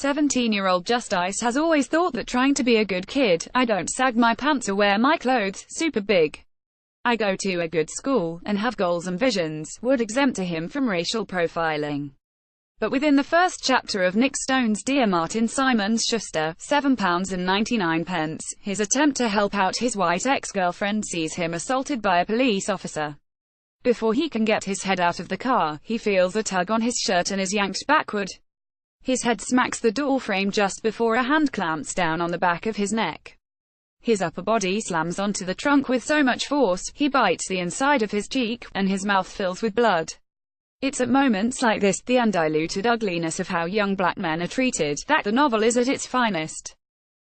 17-year-old Justice has always thought that trying to be a good kid, I don't sag my pants or wear my clothes super big, I go to a good school, and have goals and visions, would exempt him from racial profiling. But within the first chapter of Nick Stone's Dear Martin Simons Schuster, £7.99, his attempt to help out his white ex-girlfriend sees him assaulted by a police officer. Before he can get his head out of the car, he feels a tug on his shirt and is yanked backward. His head smacks the door frame just before a hand clamps down on the back of his neck. His upper body slams onto the trunk with so much force, he bites the inside of his cheek, and his mouth fills with blood. It's at moments like this, the undiluted ugliness of how young black men are treated, that the novel is at its finest.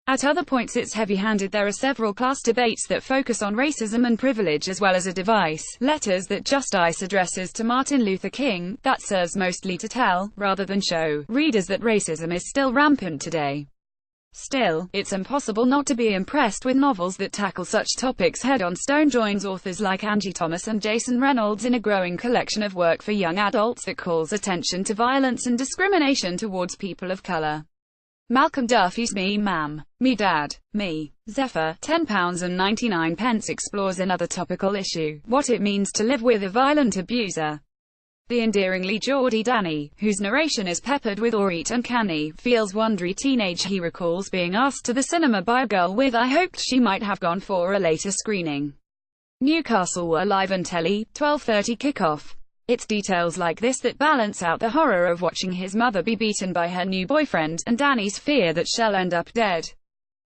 At other points it's heavy-handed. There are several class debates that focus on racism and privilege as well as a device, letters that Justice addresses to Martin Luther King, that serves mostly to tell, rather than show, readers that racism is still rampant today. Still, it's impossible not to be impressed with novels that tackle such topics head-on. Stone joins authors like Angie Thomas and Jason Reynolds in a growing collection of work for young adults that calls attention to violence and discrimination towards people of color. Malcolm Duffy's Me Ma'am, Me Dad, Me, Zephyr, £10.99 explores another topical issue, what it means to live with a violent abuser. The endearingly Geordie Danny, whose narration is peppered with Orit uncanny, feels wondery teenage. He recalls being asked to the cinema by a girl with I hoped she might have gone for a later screening. Newcastle were live and telly, 12:30 kickoff. It's details like this that balance out the horror of watching his mother be beaten by her new boyfriend, and Danny's fear that she'll end up dead.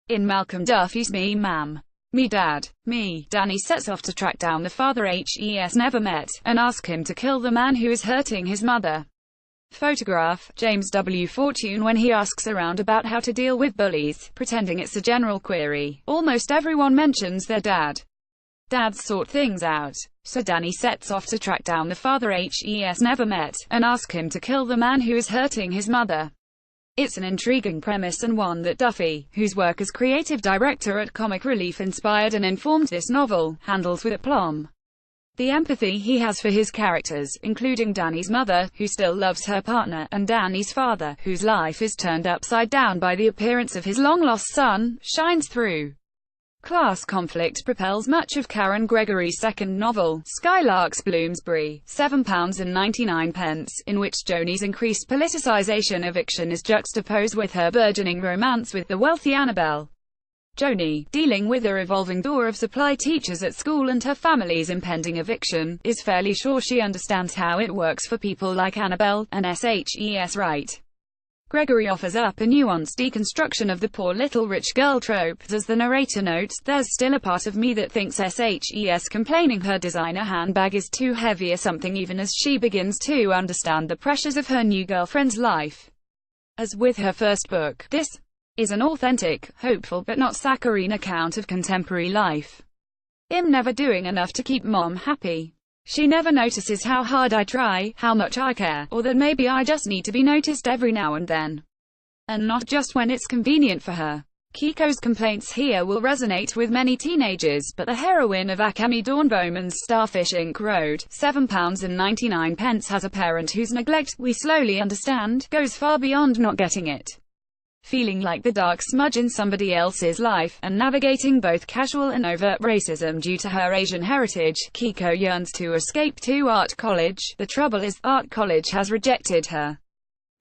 In Malcolm Duffy's Me Ma'am, Me Dad, Me, Danny sets off to track down the father he's never met, and ask him to kill the man who is hurting his mother. Photograph, James W. Fortune. When he asks around about how to deal with bullies, pretending it's a general query, almost everyone mentions their dad. Dads sort things out. So Danny sets off to track down the father he's never met, and ask him to kill the man who is hurting his mother. It's an intriguing premise and one that Duffy, whose work as creative director at Comic Relief inspired and informed this novel, handles with aplomb. The empathy he has for his characters, including Danny's mother, who still loves her partner, and Danny's father, whose life is turned upside down by the appearance of his long-lost son, shines through. Class conflict propels much of Karen Gregory's second novel, Skylarks Bloomsbury, £7.99, in which Joni's increased politicization of fiction is juxtaposed with her burgeoning romance with the wealthy Annabelle. Joni, dealing with a revolving door of supply teachers at school and her family's impending eviction, is fairly sure she understands how it works for people like Annabelle, and SHES right. Gregory offers up a nuanced deconstruction of the poor little rich girl trope. As the narrator notes, there's still a part of me that thinks SHES complaining her designer handbag is too heavy or something, even as she begins to understand the pressures of her new girlfriend's life. As with her first book, this is an authentic, hopeful but not saccharine account of contemporary life. I'm never doing enough to keep mom happy. She never notices how hard I try, how much I care, or that maybe I just need to be noticed every now and then. And not just when it's convenient for her. Kiko's complaints here will resonate with many teenagers, but the heroine of Akemi Dawn Bowman's Starfish Inc. Road, £7.99 has a parent whose neglect, we slowly understand, goes far beyond not getting it. Feeling like the dark smudge in somebody else's life, and navigating both casual and overt racism due to her Asian heritage, Kiko yearns to escape to art college. The trouble is, art college has rejected her.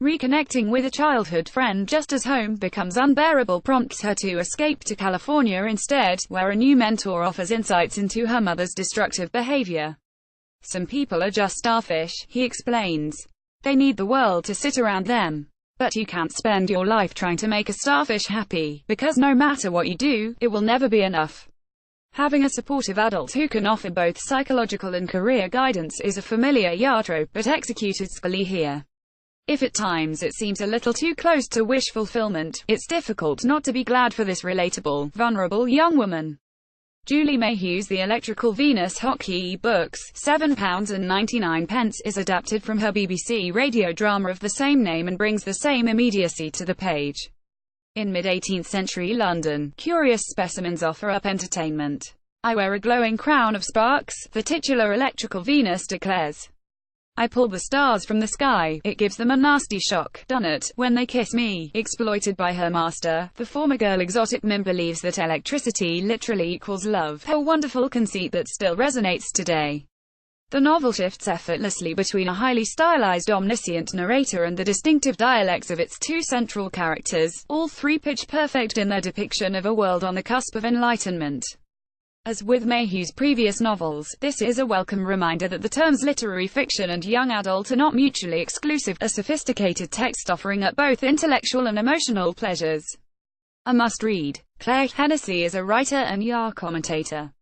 Reconnecting with a childhood friend just as home becomes unbearable prompts her to escape to California instead, where a new mentor offers insights into her mother's destructive behavior. Some people are just starfish, he explains. They need the world to sit around them. But you can't spend your life trying to make a starfish happy, because no matter what you do, it will never be enough. Having a supportive adult who can offer both psychological and career guidance is a familiar trope, but executed skillfully here. If at times it seems a little too close to wish fulfillment, it's difficult not to be glad for this relatable, vulnerable young woman. Julie Mayhew's The Electrical Venus Hockey Books, £7.99, is adapted from her BBC radio drama of the same name and brings the same immediacy to the page. In mid-18th century London, curious specimens offer up entertainment. I wear a glowing crown of sparks, the titular Electrical Venus declares. I pull the stars from the sky, it gives them a nasty shock. Done it, when they kiss me. Exploited by her master, the former Girl Exotic mim believes that electricity literally equals love, a wonderful conceit that still resonates today. The novel shifts effortlessly between a highly stylized omniscient narrator and the distinctive dialects of its two central characters, all three pitch-perfect in their depiction of a world on the cusp of enlightenment. As with Mayhew's previous novels, this is a welcome reminder that the terms literary fiction and young adult are not mutually exclusive, a sophisticated text offering up both intellectual and emotional pleasures. A must-read. Claire Hennessy is a writer and YA commentator.